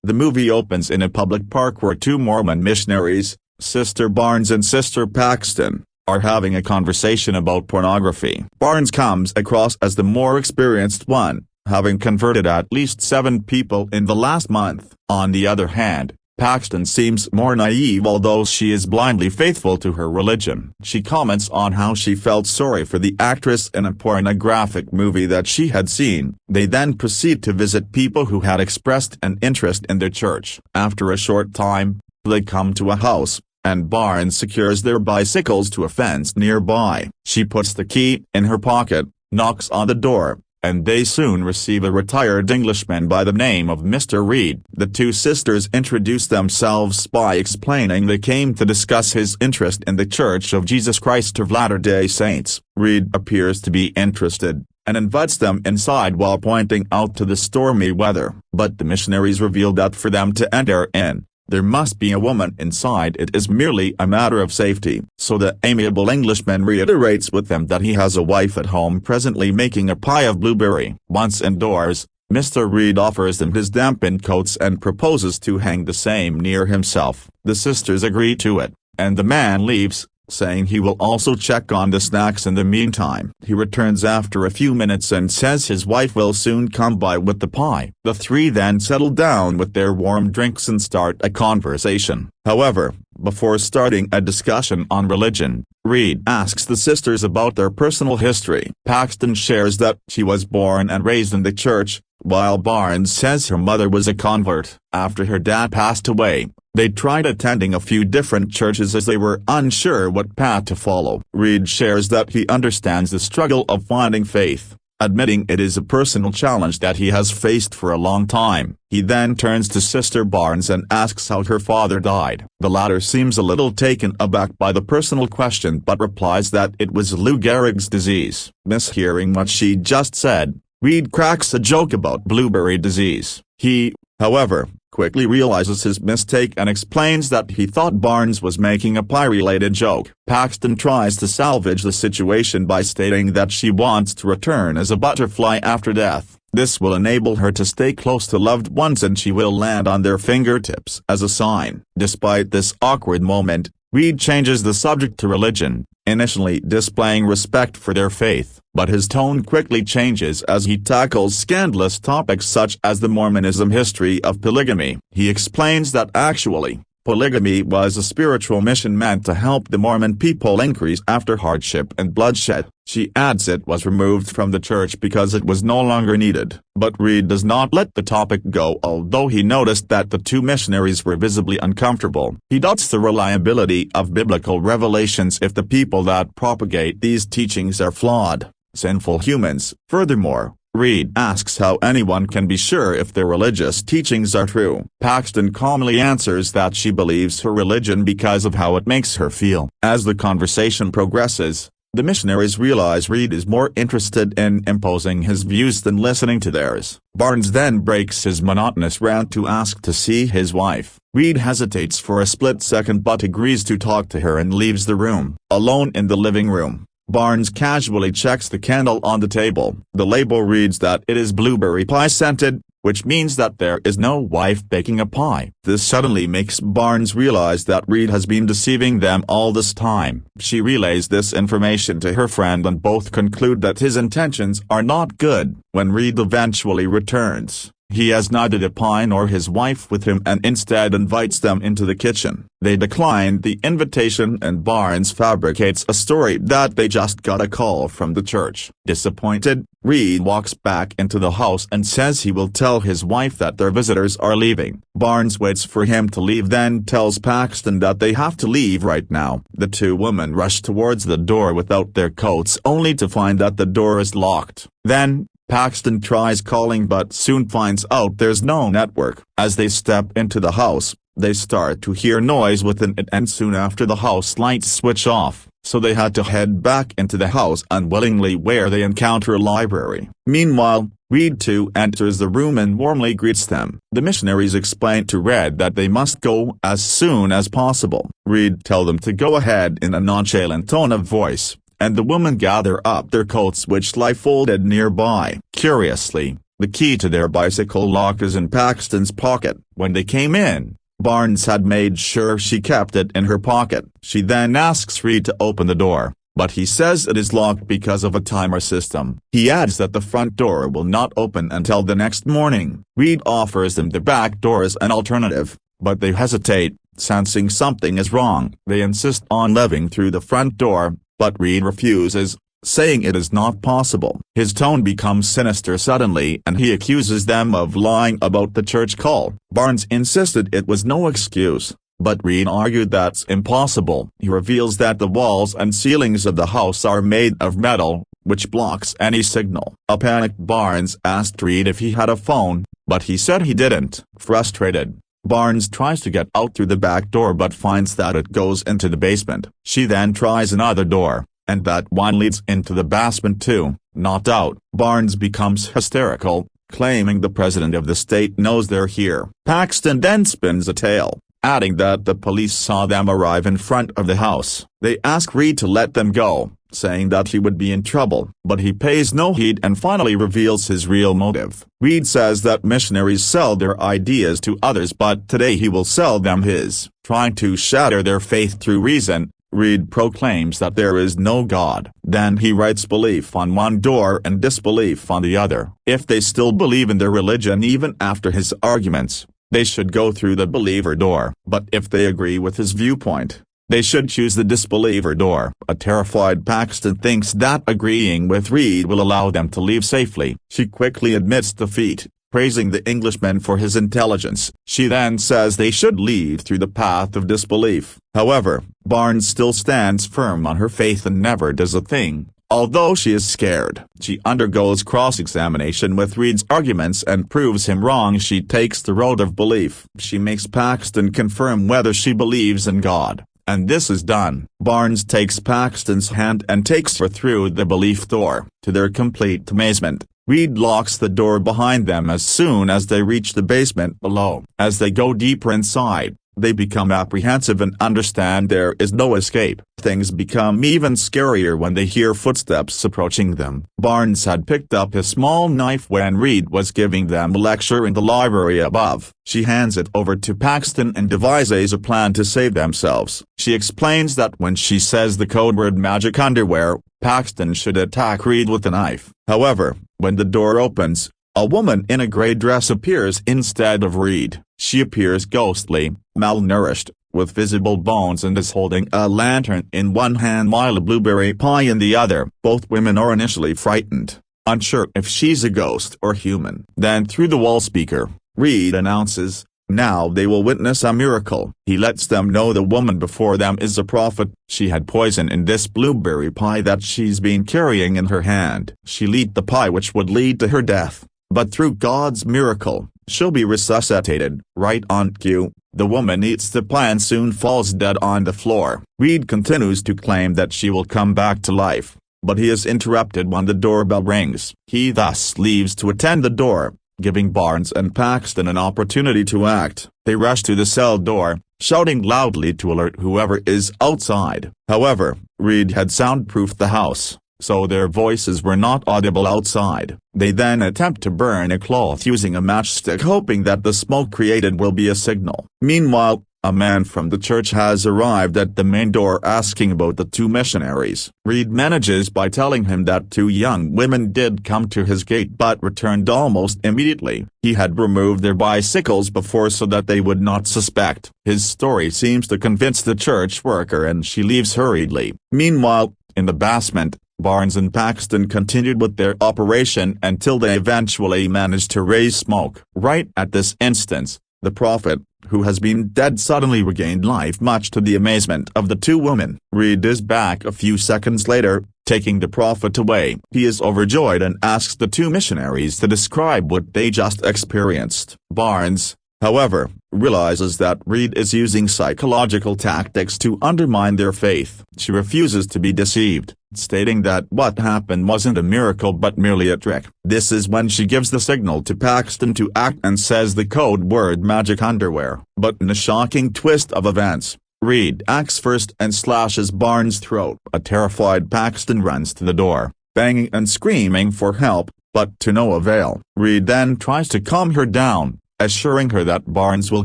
The movie opens in a public park where two Mormon missionaries, Sister Barnes and Sister Paxton, are having a conversation about pornography. Barnes comes across as the more experienced one, having converted at least 7 people in the last month. On the other hand, Paxton seems more naive, although she is blindly faithful to her religion. She comments on how she felt sorry for the actress in a pornographic movie that she had seen. They then proceed to visit people who had expressed an interest in their church. After a short time, they come to a house, and Barnes secures their bicycles to a fence nearby. She puts the key in her pocket, knocks on the door, and they soon receive a retired Englishman by the name of Mr. Reed. The two sisters introduce themselves by explaining they came to discuss his interest in the Church of Jesus Christ of Latter-day Saints. Reed appears to be interested, and invites them inside while pointing out to the stormy weather. But the missionaries reveal that for them to enter in, there must be a woman inside. It is merely a matter of safety. So the amiable Englishman reiterates with them that he has a wife at home presently making a pie of blueberry. Once indoors, Mr. Reed offers them his dampened coats and proposes to hang the same near himself. The sisters agree to it, and the man leaves, saying he will also check on the snacks in the meantime. He returns after a few minutes and says his wife will soon come by with the pie. The three then settle down with their warm drinks and start a conversation. However, before starting a discussion on religion, Reed asks the sisters about their personal history. Paxton shares that she was born and raised in the church, while Barnes says her mother was a convert. After her dad passed away, they tried attending a few different churches as they were unsure what path to follow. Reed shares that he understands the struggle of finding faith, admitting it is a personal challenge that he has faced for a long time. He then turns to Sister Barnes and asks how her father died. The latter seems a little taken aback by the personal question but replies that it was Lou Gehrig's disease. Mishearing what she just said, Reed cracks a joke about blueberry disease. He, however, quickly realizes his mistake and explains that he thought Barnes was making a pie-related joke. Paxton tries to salvage the situation by stating that she wants to return as a butterfly after death. This will enable her to stay close to loved ones and she will land on their fingertips as a sign. Despite this awkward moment, Reed changes the subject to religion, initially displaying respect for their faith, but his tone quickly changes as he tackles scandalous topics such as the Mormonism history of polygamy. He explains that actually, polygamy was a spiritual mission meant to help the Mormon people increase after hardship and bloodshed. She adds it was removed from the church because it was no longer needed. But Reed does not let the topic go, although he noticed that the two missionaries were visibly uncomfortable. He doubts the reliability of biblical revelations if the people that propagate these teachings are flawed, sinful humans. Furthermore, Reed asks how anyone can be sure if their religious teachings are true. Paxton calmly answers that she believes her religion because of how it makes her feel. As the conversation progresses, the missionaries realize Reed is more interested in imposing his views than listening to theirs. Barnes then breaks his monotonous rant to ask to see his wife. Reed hesitates for a split second but agrees to talk to her and leaves the room. Alone in the living room, Barnes casually checks the candle on the table. The label reads that it is blueberry pie scented, which means that there is no wife baking a pie. This suddenly makes Barnes realize that Reed has been deceiving them all this time. She relays this information to her friend and both conclude that his intentions are not good. When Reed eventually returns, he has neither the pie nor his wife with him and instead invites them into the kitchen. They decline the invitation and Barnes fabricates a story that they just got a call from the church. Disappointed, Reed walks back into the house and says he will tell his wife that their visitors are leaving. Barnes waits for him to leave, then tells Paxton that they have to leave right now. The two women rush towards the door without their coats only to find that the door is locked. Then, Paxton tries calling but soon finds out there's no network. As they step into the house, they start to hear noise within it and soon after the house lights switch off, so they had to head back into the house unwillingly where they encounter a library. Meanwhile, Reed too enters the room and warmly greets them. The missionaries explain to Reed that they must go as soon as possible. Reed tells them to go ahead in a nonchalant tone of voice, and the women gather up their coats which lie folded nearby. Curiously, The key to their bicycle lock is in Paxton's pocket. When they came in, Barnes had made sure she kept it in her pocket. She then asks Reed to open the door, but he says it is locked because of a timer system. He adds that the front door will not open until the next morning. Reed offers them the back door as an alternative, but they hesitate, sensing something is wrong. They insist on living through the front door, but Reed refuses, saying it is not possible. His tone becomes sinister suddenly and he accuses them of lying about the church call. Barnes insisted it was no excuse, but Reed argued that's impossible. He reveals that the walls and ceilings of the house are made of metal, which blocks any signal. A panicked Barnes asked Reed if he had a phone, but he said he didn't. Frustrated, Barnes tries to get out through the back door but finds that it goes into the basement. She then tries another door, and that one leads into the basement too. Knocked out, Barnes becomes hysterical, claiming the president of the state knows they're here. Paxton then spins a tale, adding that the police saw them arrive in front of the house. They ask Reed to let them go, saying that he would be in trouble, but he pays no heed and finally reveals his real motive. Reed says that missionaries sell their ideas to others, but today he will sell them his. Trying to shatter their faith through reason, Reed proclaims that there is no God. Then he writes belief on one door and disbelief on the other. If they still believe in their religion even after his arguments, they should go through the believer door. But if they agree with his viewpoint, they should choose the disbeliever door. A terrified Paxton thinks that agreeing with Reed will allow them to leave safely. She quickly admits defeat, praising the Englishman for his intelligence. She then says they should lead through the path of disbelief. However, Barnes still stands firm on her faith and never does a thing. Although she is scared, she undergoes cross-examination with Reed's arguments and proves him wrong. She takes the road of belief. She makes Paxton confirm whether she believes in God, and this is done. Barnes takes Paxton's hand and takes her through the belief door. To their complete amazement, Reed locks the door behind them as soon as they reach the basement below. As they go deeper inside, they become apprehensive and understand there is no escape. Things become even scarier when they hear footsteps approaching them. Barnes had picked up a small knife when Reed was giving them a lecture in the library above. She hands it over to Paxton and devises a plan to save themselves. She explains that when she says the code word magic underwear, Paxton should attack Reed with a knife. However, when the door opens, a woman in a gray dress appears instead of Reed. She appears ghostly, malnourished, with visible bones and is holding a lantern in one hand while a blueberry pie in the other. Both women are initially frightened, unsure if she's a ghost or human. Then through the wall speaker, Reed announces, now they will witness a miracle. He lets them know the woman before them is a prophet. She had poison in this blueberry pie that she's been carrying in her hand. She'll eat the pie, which would lead to her death, but through God's miracle, she'll be resuscitated. Right on cue, the woman eats the pie and soon falls dead on the floor. Reed continues to claim that she will come back to life, but he is interrupted when the doorbell rings. He thus leaves to attend the door, giving Barnes and Paxton an opportunity to act. They rush to the cell door, shouting loudly to alert whoever is outside. However, Reed had soundproofed the house, so their voices were not audible outside. They then attempt to burn a cloth using a matchstick, hoping that the smoke created will be a signal. Meanwhile, a man from the church has arrived at the main door asking about the two missionaries. Reed manages by telling him that two young women did come to his gate but returned almost immediately. He had removed their bicycles before so that they would not suspect. His story seems to convince the church worker and she leaves hurriedly. Meanwhile, in the basement, Barnes and Paxton continued with their operation until they eventually managed to raise smoke. Right at this instance, the prophet, who has been dead, suddenly regained life, much to the amazement of the two women. Reed is back a few seconds later, taking the prophet away. He is overjoyed and asks the two missionaries to describe what they just experienced. Barnes, however, realizes that Reed is using psychological tactics to undermine their faith. She refuses to be deceived, stating that what happened wasn't a miracle but merely a trick. This is when she gives the signal to Paxton to act and says the code word magic underwear. But in a shocking twist of events, Reed acts first and slashes Barnes' throat. A terrified Paxton runs to the door, banging and screaming for help, but to no avail. Reed then tries to calm her down, assuring her that Barnes will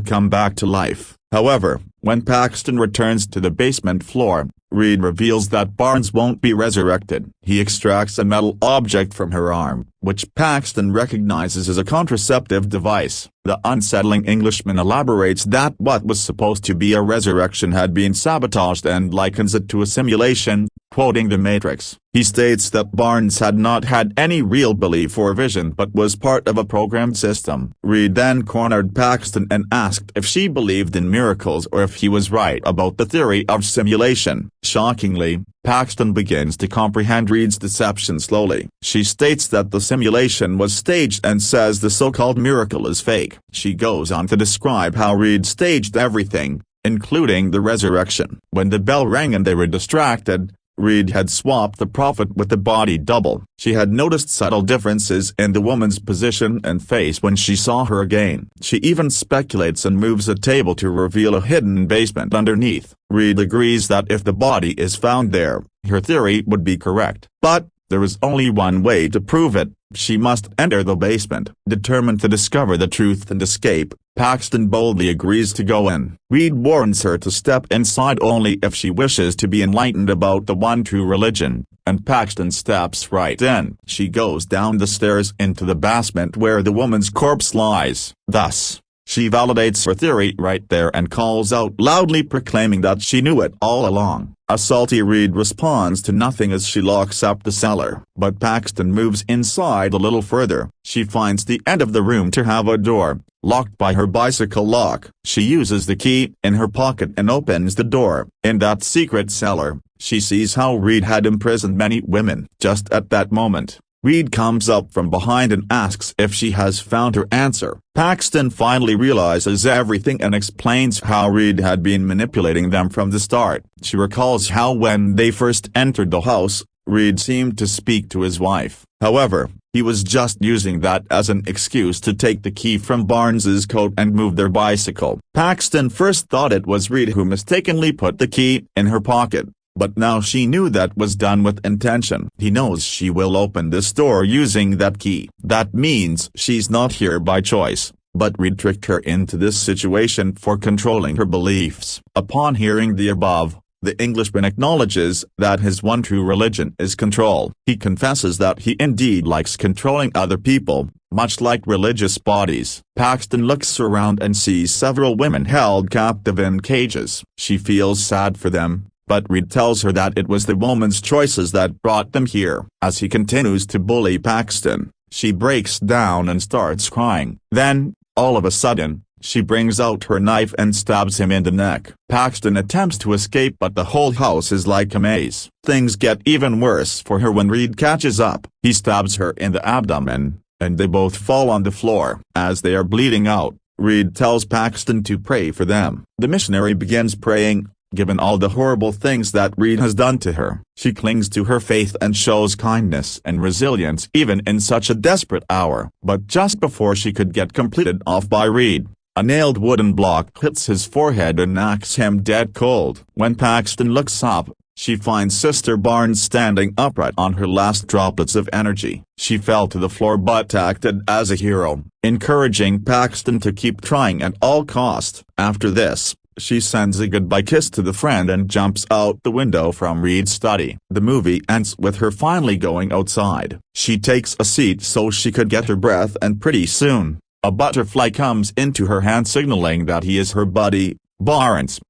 come back to life. However, when Paxton returns to the basement floor, Reed reveals that Barnes won't be resurrected. He extracts a metal object from her arm, which Paxton recognizes as a contraceptive device. The unsettling Englishman elaborates that what was supposed to be a resurrection had been sabotaged and likens it to a simulation, quoting The Matrix. He states that Barnes had not had any real belief or vision but was part of a programmed system. Reed then cornered Paxton and asked if she believed in miracles or if he was right about the theory of simulation. Shockingly, Paxton begins to comprehend Reed's deception slowly. She states that the simulation was staged and says the so-called miracle is fake. She goes on to describe how Reed staged everything, including the resurrection. When the bell rang and they were distracted, Reed had swapped the prophet with the body double. She had noticed subtle differences in the woman's position and face when she saw her again. She even speculates and moves a table to reveal a hidden basement underneath. Reed agrees that if the body is found there, her theory would be correct. But there is only one way to prove it. She must enter the basement. Determined to discover the truth and escape, Paxton boldly agrees to go in. Reed warns her to step inside only if she wishes to be enlightened about the one true religion, and Paxton steps right in. She goes down the stairs into the basement where the woman's corpse lies. Thus, she validates her theory right there and calls out loudly, proclaiming that she knew it all along. A salty Reed responds to nothing as she locks up the cellar. But Paxton moves inside a little further. She finds the end of the room to have a door, locked by her bicycle lock. She uses the key in her pocket and opens the door. In that secret cellar, she sees how Reed had imprisoned many women. Just at that moment, Reed comes up from behind and asks if she has found her answer. Paxton finally realizes everything and explains how Reed had been manipulating them from the start. She recalls how when they first entered the house, Reed seemed to speak to his wife. However, he was just using that as an excuse to take the key from Barnes's coat and move their bicycle. Paxton first thought it was Reed who mistakenly put the key in her pocket. But now she knew that was done with intention. He knows she will open this door using that key. That means she's not here by choice, but Reed tricked her into this situation for controlling her beliefs. Upon hearing the above, the Englishman acknowledges that his one true religion is control. He confesses that he indeed likes controlling other people, much like religious bodies. Paxton looks around and sees several women held captive in cages. She feels sad for them, but Reed tells her that it was the woman's choices that brought them here. As he continues to bully Paxton, she breaks down and starts crying. Then, all of a sudden, she brings out her knife and stabs him in the neck. Paxton attempts to escape, but the whole house is like a maze. Things get even worse for her when Reed catches up. He stabs her in the abdomen, and they both fall on the floor. As they are bleeding out, Reed tells Paxton to pray for them. The missionary begins praying. Given all the horrible things that Reed has done to her, she clings to her faith and shows kindness and resilience even in such a desperate hour. But just before she could get completed off by Reed, a nailed wooden block hits his forehead and knocks him dead cold. When Paxton looks up, she finds Sister Barnes standing upright on her last droplets of energy. She fell to the floor but acted as a hero, encouraging Paxton to keep trying at all cost. After this, she sends a goodbye kiss to the friend and jumps out the window from Reed's study. The movie ends with her finally going outside. She takes a seat so she could get her breath, and pretty soon, a butterfly comes into her hand signaling that he is her buddy, Barnes.